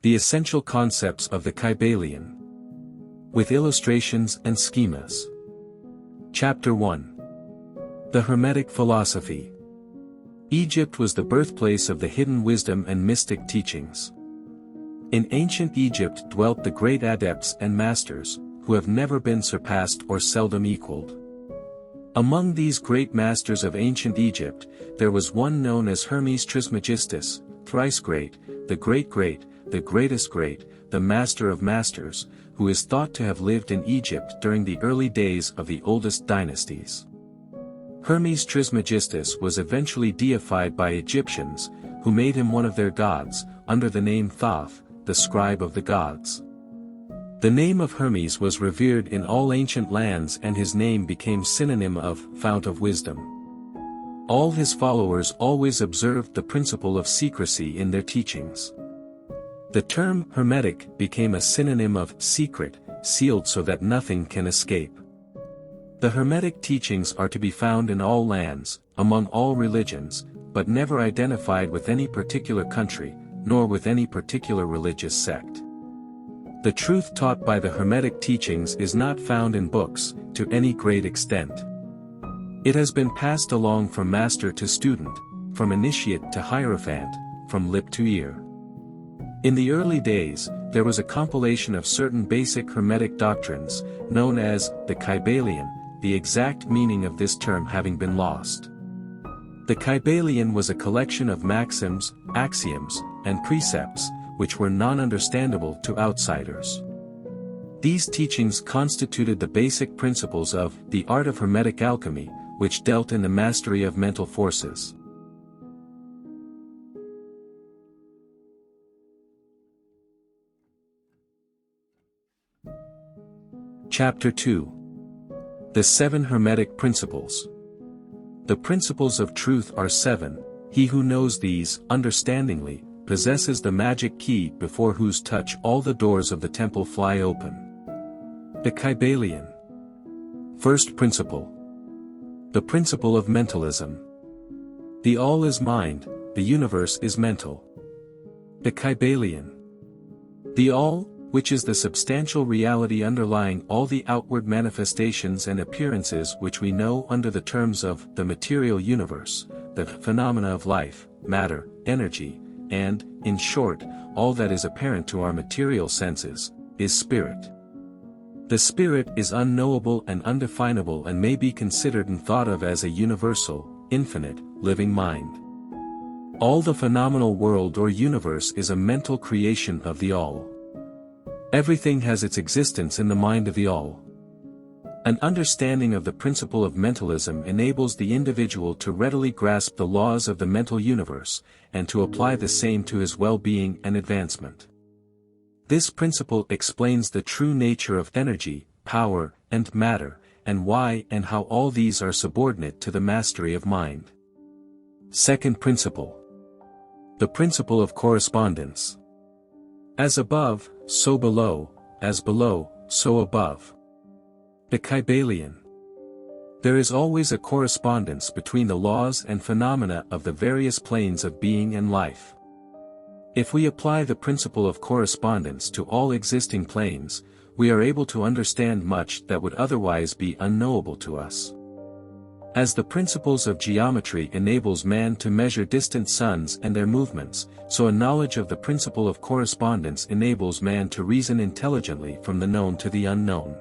The essential concepts of the Kybalion. With illustrations and schemas. Chapter 1. The Hermetic Philosophy. Egypt was the birthplace of the hidden wisdom and mystic teachings. In ancient Egypt dwelt the great adepts and masters, who have never been surpassed or seldom equaled. Among these great masters of ancient Egypt, there was one known as Hermes Trismegistus, thrice great, the great-great, the greatest great, the master of masters, who is thought to have lived in Egypt during the early days of the oldest dynasties. Hermes Trismegistus was eventually deified by Egyptians, who made him one of their gods, under the name Thoth, the scribe of the gods. The name of Hermes was revered in all ancient lands, and his name became synonym of fount of wisdom. All his followers always observed the principle of secrecy in their teachings. The term hermetic became a synonym of secret, sealed so that nothing can escape. The Hermetic teachings are to be found in all lands, among all religions, but never identified with any particular country, nor with any particular religious sect. The truth taught by the Hermetic teachings is not found in books, to any great extent. It has been passed along from master to student, from initiate to hierophant, from lip to ear. In the early days, there was a compilation of certain basic Hermetic doctrines, known as the Kybalion, the exact meaning of this term having been lost. The Kybalion was a collection of maxims, axioms, and precepts, which were non-understandable to outsiders. These teachings constituted the basic principles of the art of Hermetic alchemy, which dealt in the mastery of mental forces. Chapter 2. The 7 Hermetic Principles. The principles of truth are 7, he who knows these, understandingly, possesses the magic key before whose touch all the doors of the temple fly open. The Kybalion. First principle. The principle of mentalism. The all is mind, the universe is mental. The Kybalion. The all, which is the substantial reality underlying all the outward manifestations and appearances which we know under the terms of the material universe, the phenomena of life, matter, energy, and, in short, all that is apparent to our material senses, is spirit. The spirit is unknowable and undefinable and may be considered and thought of as a universal, infinite, living mind. All the phenomenal world or universe is a mental creation of the all. Everything has its existence in the mind of the all. An understanding of the principle of mentalism enables the individual to readily grasp the laws of the mental universe, and to apply the same to his well-being and advancement. This principle explains the true nature of energy, power, and matter, and why and how all these are subordinate to the mastery of mind. Second principle. The principle of correspondence. As above, so below, as below, so above. The Kybalion. There is always a correspondence between the laws and phenomena of the various planes of being and life. If we apply the principle of correspondence to all existing planes, we are able to understand much that would otherwise be unknowable to us. As the principles of geometry enables man to measure distant suns and their movements, so a knowledge of the principle of correspondence enables man to reason intelligently from the known to the unknown.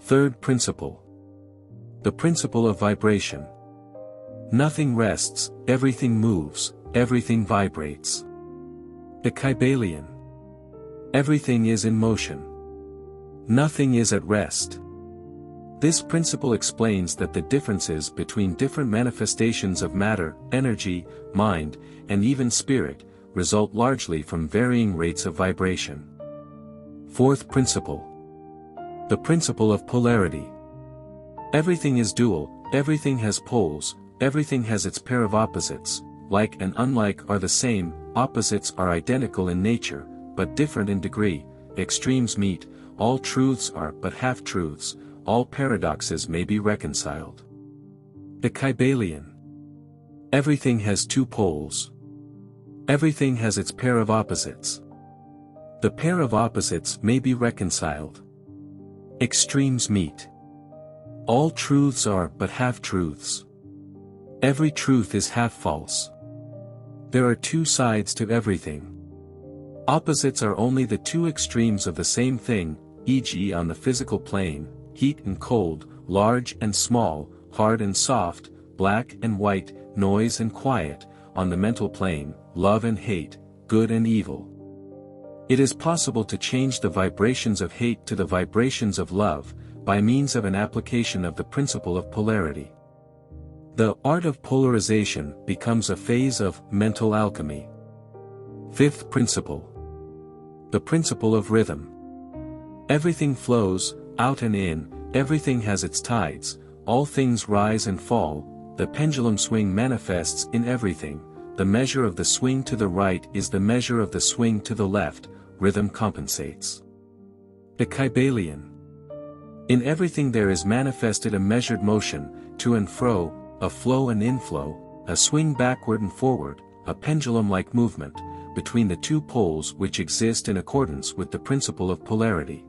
Third principle. The principle of vibration. Nothing rests, everything moves, everything vibrates. The Kybalion. Everything is in motion. Nothing is at rest. This principle explains that the differences between different manifestations of matter, energy, mind, and even spirit, result largely from varying rates of vibration. Fourth principle. The principle of polarity. Everything is dual, everything has poles, everything has its pair of opposites, like and unlike are the same, opposites are identical in nature, but different in degree, extremes meet, all truths are but half-truths, all paradoxes may be reconciled. The Kybalion. Everything has two poles. Everything has its pair of opposites. The pair of opposites may be reconciled. Extremes meet. All truths are but half-truths. Every truth is half-false. There are two sides to everything. Opposites are only the two extremes of the same thing, e.g. on the physical plane, heat and cold, large and small, hard and soft, black and white, noise and quiet, on the mental plane, love and hate, good and evil. It is possible to change the vibrations of hate to the vibrations of love, by means of an application of the principle of polarity. The art of polarization becomes a phase of mental alchemy. Fifth principle. The principle of rhythm. Everything flows, out and in, everything has its tides, all things rise and fall, the pendulum swing manifests in everything, the measure of the swing to the right is the measure of the swing to the left, rhythm compensates. The Kybalion. In everything there is manifested a measured motion, to and fro, a flow and inflow, a swing backward and forward, a pendulum-like movement, between the two poles which exist in accordance with the principle of polarity.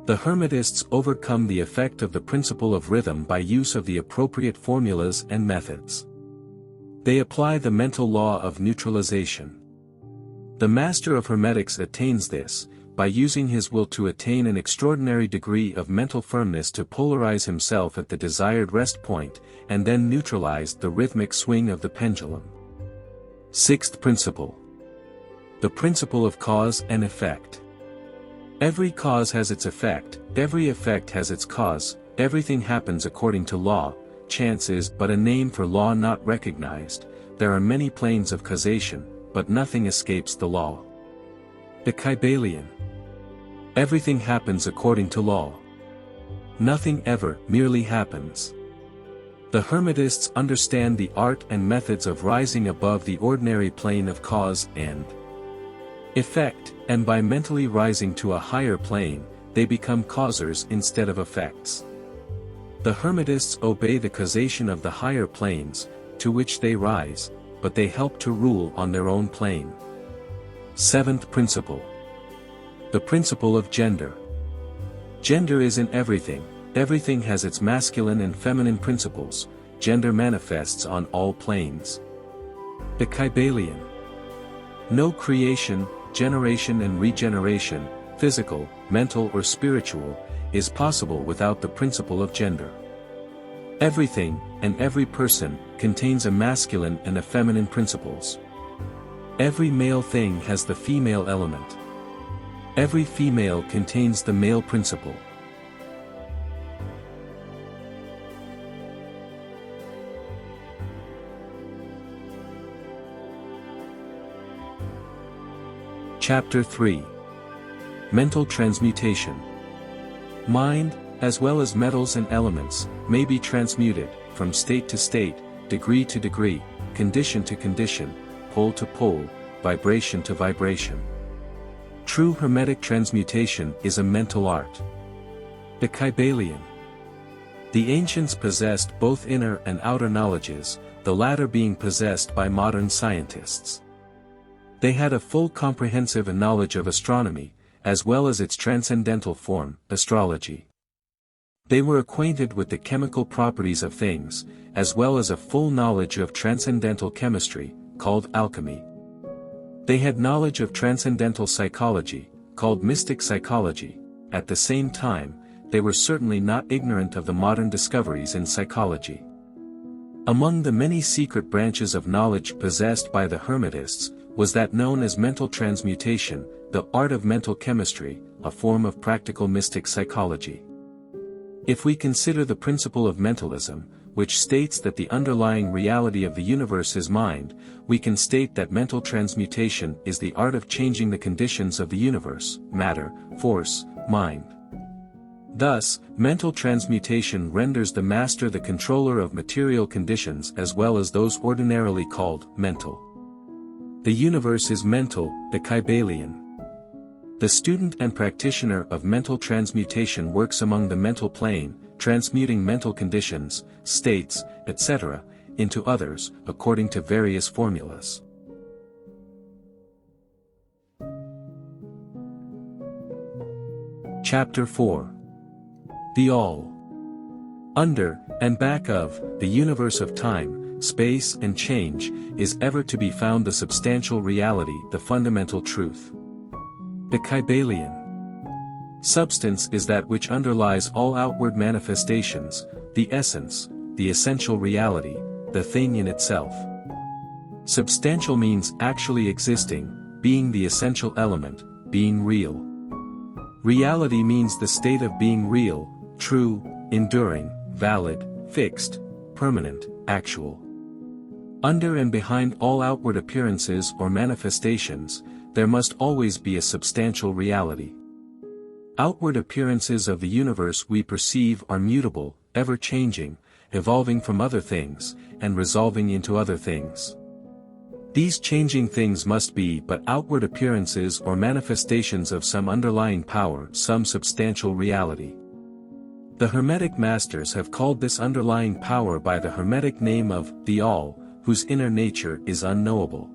The Hermetists overcome the effect of the principle of rhythm by use of the appropriate formulas and methods. They apply the mental law of neutralization. The master of Hermetics attains this, by using his will to attain an extraordinary degree of mental firmness to polarize himself at the desired rest point, and then neutralize the rhythmic swing of the pendulum. Sixth principle. The principle of cause and effect. Every cause has its effect, every effect has its cause, everything happens according to law, chance is but a name for law not recognized, there are many planes of causation, but nothing escapes the law. The Kybalion. Everything happens according to law. Nothing ever merely happens. The Hermetists understand the art and methods of rising above the ordinary plane of cause and effect, and by mentally rising to a higher plane, they become causers instead of effects. The Hermetists obey the causation of the higher planes, to which they rise, but they help to rule on their own plane. Seventh principle. The principle of gender. Gender is in everything, everything has its masculine and feminine principles, gender manifests on all planes. The Kybalion. No creation, generation and regeneration, physical, mental or spiritual, is possible without the principle of gender. Everything, and every person, contains a masculine and a feminine principles. Every male thing has the female element. Every female contains the male principle. Chapter 3. Mental transmutation. Mind, as well as metals and elements, may be transmuted, from state to state, degree to degree, condition to condition, pole to pole, vibration to vibration. True Hermetic transmutation is a mental art. The Kybalion. The ancients possessed both inner and outer knowledges, the latter being possessed by modern scientists. They had a full comprehensive knowledge of astronomy, as well as its transcendental form, astrology. They were acquainted with the chemical properties of things, as well as a full knowledge of transcendental chemistry, called alchemy. They had knowledge of transcendental psychology, called mystic psychology. At the same time, they were certainly not ignorant of the modern discoveries in psychology. Among the many secret branches of knowledge possessed by the Hermetists, was that known as mental transmutation, the art of mental chemistry, a form of practical mystic psychology. If we consider the principle of mentalism, which states that the underlying reality of the universe is mind, we can state that mental transmutation is the art of changing the conditions of the universe, matter, force, mind. Thus, mental transmutation renders the master the controller of material conditions as well as those ordinarily called mental. The universe is mental, the Kybalion. The student and practitioner of mental transmutation works among the mental plane, transmuting mental conditions, states, etc., into others, according to various formulas. Chapter 4. The All. Under, and back of, the universe of time, space and change, is ever to be found the substantial reality, the fundamental truth. The Kybalion. Substance is that which underlies all outward manifestations, the essence, the essential reality, the thing in itself. Substantial means actually existing, being the essential element, being real. Reality means the state of being real, true, enduring, valid, fixed, permanent, actual. Under and behind all outward appearances or manifestations, there must always be a substantial reality. Outward appearances of the universe we perceive are mutable, ever-changing, evolving from other things, and resolving into other things. These changing things must be but outward appearances or manifestations of some underlying power, some substantial reality. The Hermetic Masters have called this underlying power by the Hermetic name of the All, whose inner nature is unknowable.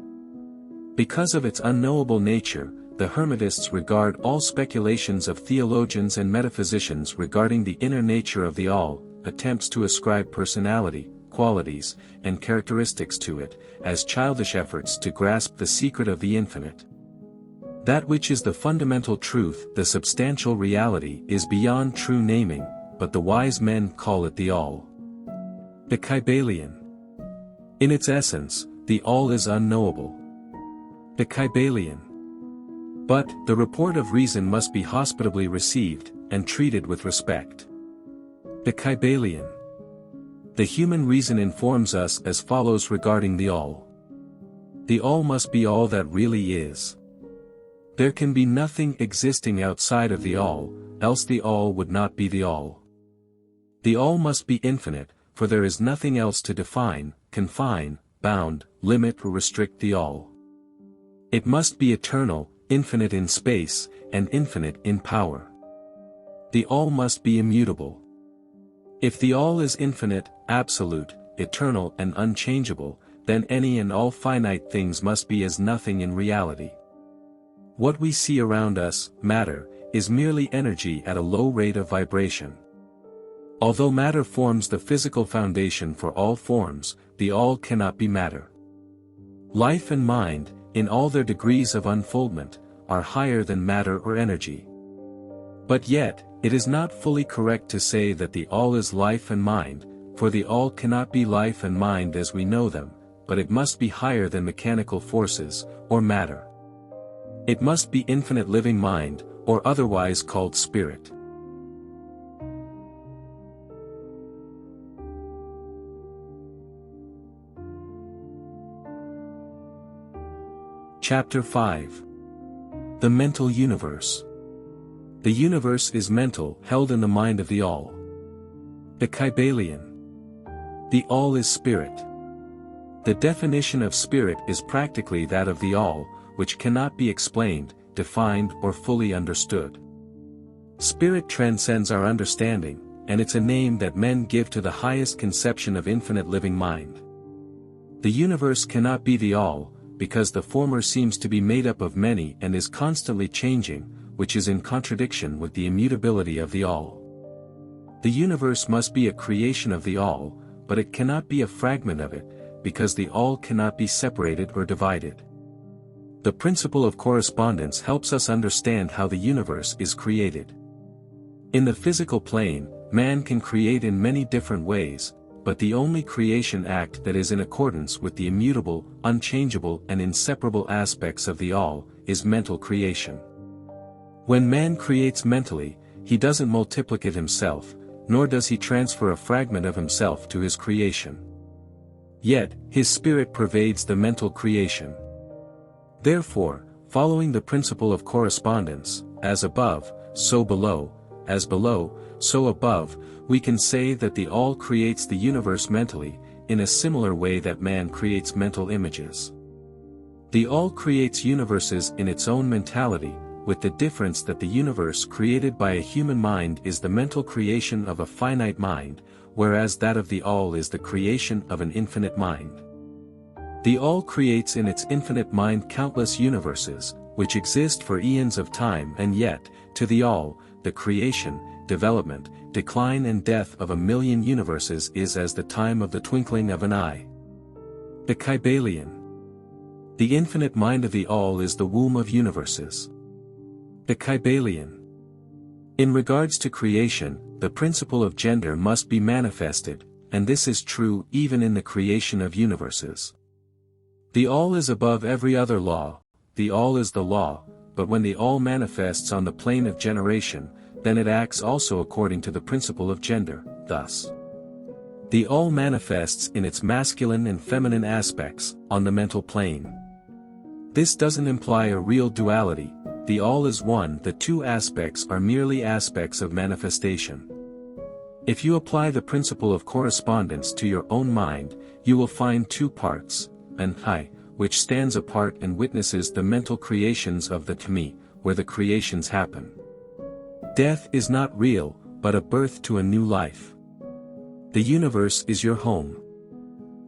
Because of its unknowable nature, the Hermetists regard all speculations of theologians and metaphysicians regarding the inner nature of the All, attempts to ascribe personality, qualities, and characteristics to it, as childish efforts to grasp the secret of the infinite. That which is the fundamental truth, the substantial reality, is beyond true naming, but the wise men call it the All. The Kybalion. In its essence, the All is unknowable. The Kybalion. But, the report of reason must be hospitably received, and treated with respect. The Kybalion. The human reason informs us as follows regarding the All. The All must be all that really is. There can be nothing existing outside of the All, else the All would not be the All. The All must be infinite, for there is nothing else to define, confine, bound, limit or restrict the All. It must be eternal, infinite in space, and infinite in power. The All must be immutable. If the All is infinite, absolute, eternal and unchangeable, then any and all finite things must be as nothing in reality. What we see around us, matter, is merely energy at a low rate of vibration. Although matter forms the physical foundation for all forms, the All cannot be matter. Life and mind, in all their degrees of unfoldment, are higher than matter or energy. But yet, it is not fully correct to say that the All is life and mind, for the All cannot be life and mind as we know them, but it must be higher than mechanical forces, or matter. It must be infinite living mind, or otherwise called spirit. Chapter 5. The Mental Universe. The universe is mental, held in the mind of the All. The Kybalion. The All is spirit. The definition of spirit is practically that of the All, which cannot be explained, defined or fully understood. Spirit transcends our understanding, and it's a name that men give to the highest conception of infinite living mind. The universe cannot be the All, because the former seems to be made up of many and is constantly changing, which is in contradiction with the immutability of the All. The universe must be a creation of the All, but it cannot be a fragment of it, because the All cannot be separated or divided. The principle of correspondence helps us understand how the universe is created. In the physical plane, man can create in many different ways, but the only creation act that is in accordance with the immutable, unchangeable and inseparable aspects of the All, is mental creation. When man creates mentally, he doesn't multiplicate himself, nor does he transfer a fragment of himself to his creation. Yet, his spirit pervades the mental creation. Therefore, following the principle of correspondence, as above, so below, as below, so above, we can say that the All creates the universe mentally, in a similar way that man creates mental images. The All creates universes in its own mentality, with the difference that the universe created by a human mind is the mental creation of a finite mind, whereas that of the All is the creation of an infinite mind. The All creates in its infinite mind countless universes, which exist for eons of time, and yet, to the All, the creation, development, decline and death of a million universes is as the time of the twinkling of an eye. The Kybalion. The infinite mind of the all is the womb of universes. The Kybalion. In regards to creation, the principle of gender must be manifested, and this is true even in the creation of universes. The all is above every other law, the all is the law, but when the all manifests on the plane of generation, then it acts also according to the principle of gender, thus. The all manifests in its masculine and feminine aspects, on the mental plane. This doesn't imply a real duality, the all is one, the two aspects are merely aspects of manifestation. If you apply the principle of correspondence to your own mind, you will find two parts, an I, which stands apart and witnesses the mental creations of the Kami, where the creations happen. Death is not real, but a birth to a new life. The universe is your home.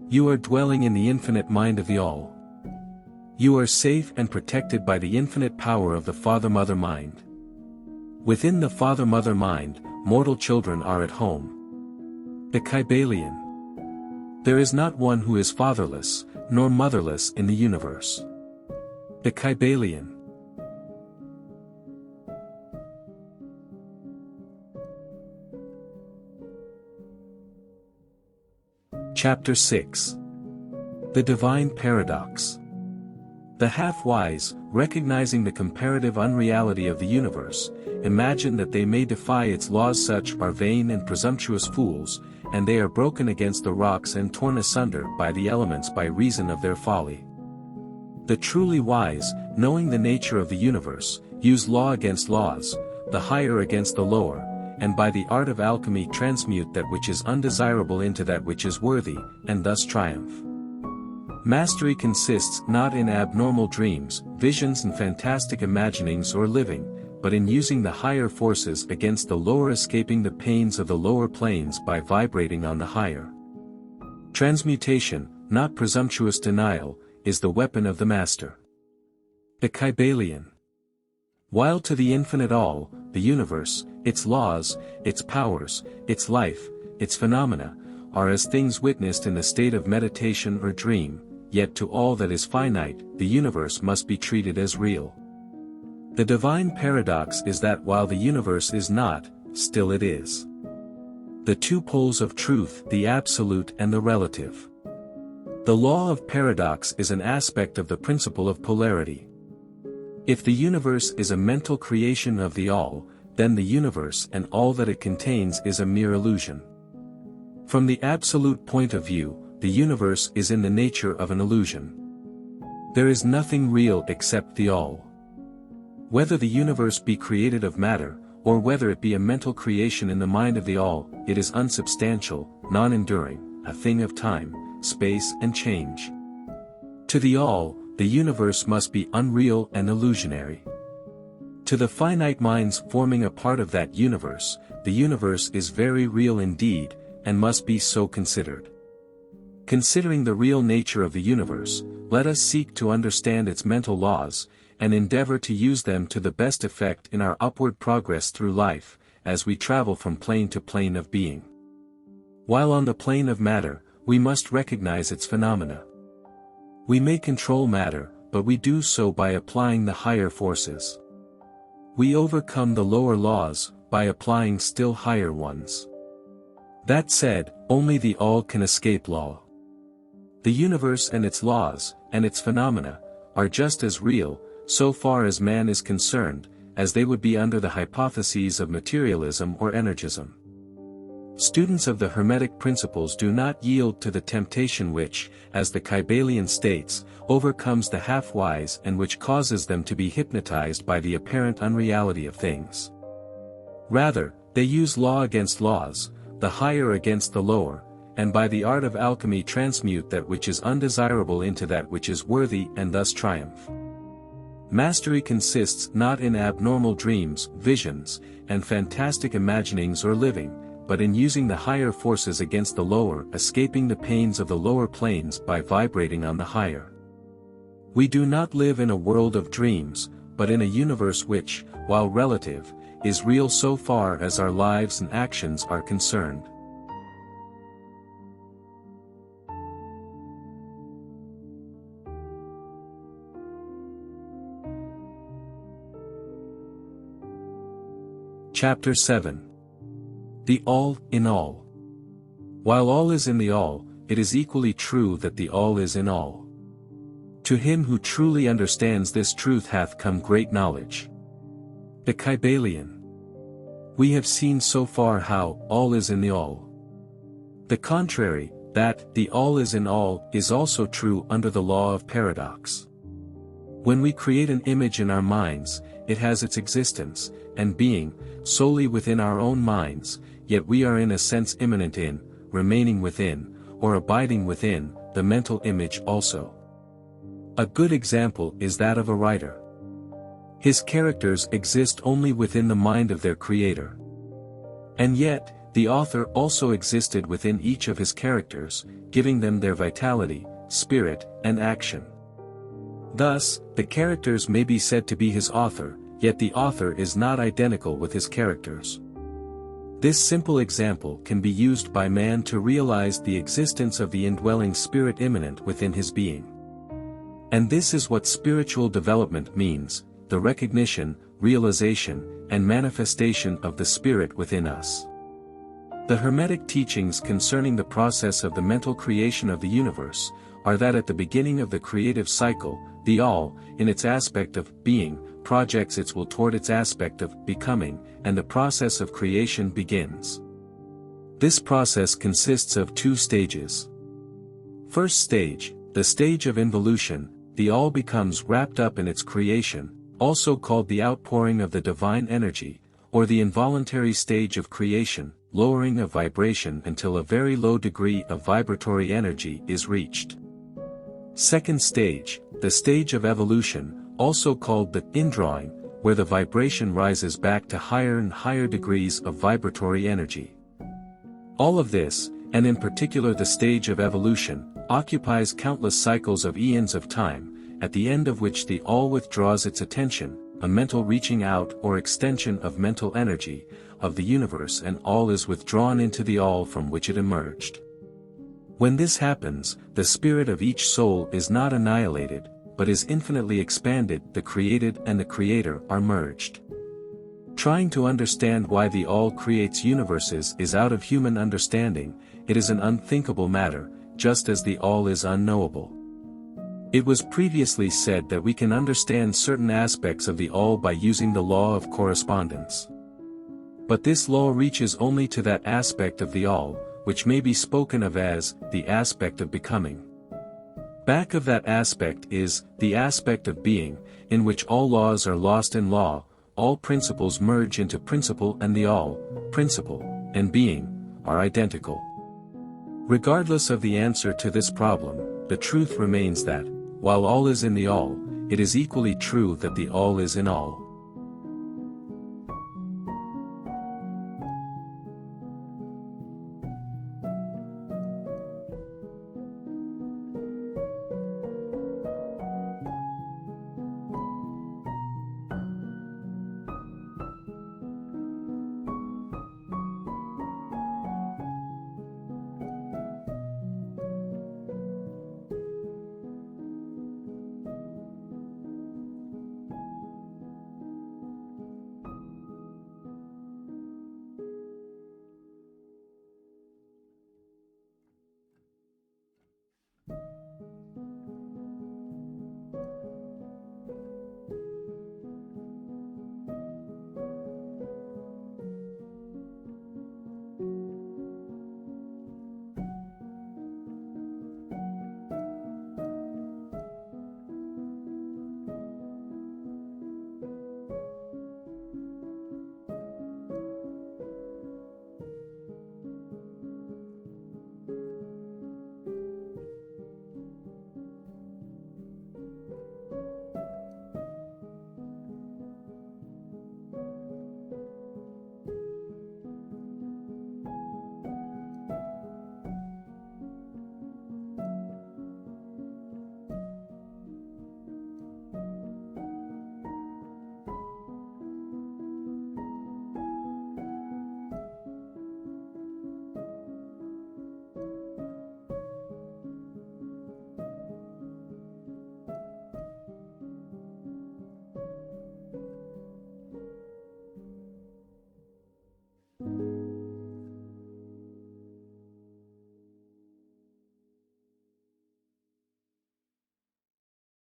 You are dwelling in the infinite mind of the all. You are safe and protected by the infinite power of the Father-Mother mind. Within the Father-Mother mind, mortal children are at home. The Kybalion. There is not one who is fatherless, nor motherless in the universe. The Kybalion. Chapter 6. The Divine Paradox. The half-wise, recognizing the comparative unreality of the universe, imagine that they may defy its laws. Such are vain and presumptuous fools, and they are broken against the rocks and torn asunder by the elements by reason of their folly. The truly wise, knowing the nature of the universe, use law against laws, the higher against the lower, and by the art of alchemy transmute that which is undesirable into that which is worthy, and thus triumph. Mastery consists not in abnormal dreams, visions and fantastic imaginings or living, but in using the higher forces against the lower, escaping the pains of the lower planes by vibrating on the higher. Transmutation, not presumptuous denial, is the weapon of the master. The Kybalion. While to the infinite all, the universe, its laws, its powers, its life, its phenomena, are as things witnessed in the state of meditation or dream, yet to all that is finite, the universe must be treated as real. The divine paradox is that while the universe is not, still it is. The two poles of truth, the absolute and the relative. The law of paradox is an aspect of the principle of polarity. If the universe is a mental creation of the all, then the universe and all that it contains is a mere illusion. From the absolute point of view, the universe is in the nature of an illusion. There is nothing real except the all. Whether the universe be created of matter, or whether it be a mental creation in the mind of the all, it is unsubstantial, non-enduring, a thing of time, space and change. To the all, the universe must be unreal and illusionary. To the finite minds forming a part of that universe, the universe is very real indeed, and must be so considered. Considering the real nature of the universe, let us seek to understand its mental laws, and endeavor to use them to the best effect in our upward progress through life, as we travel from plane to plane of being. While on the plane of matter, we must recognize its phenomena. We may control matter, but we do so by applying the higher forces. We overcome the lower laws, by applying still higher ones. That said, only the all can escape law. The universe and its laws, and its phenomena, are just as real, so far as man is concerned, as they would be under the hypotheses of materialism or energism. Students of the Hermetic principles do not yield to the temptation which, as the Kybalion states, overcomes the half-wise and which causes them to be hypnotized by the apparent unreality of things. Rather, they use law against laws, the higher against the lower, and by the art of alchemy transmute that which is undesirable into that which is worthy and thus triumph. Mastery consists not in abnormal dreams, visions, and fantastic imaginings or living, but in using the higher forces against the lower, escaping the pains of the lower planes by vibrating on the higher. We do not live in a world of dreams, but in a universe which, while relative, is real so far as our lives and actions are concerned. Chapter 7. The All in All. While all is in the All, it is equally true that the All is in all. To him who truly understands this truth hath come great knowledge. The Kybalion. We have seen so far how all is in the All. The contrary, that the all is in all, is also true under the law of paradox. When we create an image in our minds, it has its existence, and being, solely within our own minds, yet we are in a sense immanent in, remaining within, or abiding within, the mental image also. A good example is that of a writer. His characters exist only within the mind of their creator. And yet, the author also existed within each of his characters, giving them their vitality, spirit, and action. Thus, the characters may be said to be his author, yet the author is not identical with his characters. This simple example can be used by man to realize the existence of the indwelling spirit immanent within his being. And this is what spiritual development means, the recognition, realization, and manifestation of the spirit within us. The Hermetic teachings concerning the process of the mental creation of the universe, are that at the beginning of the creative cycle, the All, in its aspect of being, projects its will toward its aspect of becoming, and the process of creation begins. This process consists of two stages. First stage, the stage of involution, the All becomes wrapped up in its creation, also called the outpouring of the divine energy, or the involuntary stage of creation, lowering of vibration until a very low degree of vibratory energy is reached. Second stage, the stage of evolution, also called the indrawing, where the vibration rises back to higher and higher degrees of vibratory energy. All of this, and in particular the stage of evolution, occupies countless cycles of eons of time, at the end of which the All withdraws its attention, a mental reaching out or extension of mental energy, of the universe, and all is withdrawn into the All from which it emerged. When this happens, the spirit of each soul is not annihilated, but is infinitely expanded. The created and the creator are merged. Trying to understand why the All creates universes is out of human understanding, it is an unthinkable matter, just as the All is unknowable. It was previously said that we can understand certain aspects of the All by using the law of correspondence. But this law reaches only to that aspect of the All, which may be spoken of as the aspect of becoming. Back of that aspect is the aspect of being, in which all laws are lost in law, all principles merge into principle, and the All, principle, and being, are identical. Regardless of the answer to this problem, the truth remains that, while all is in the All, it is equally true that the All is in all.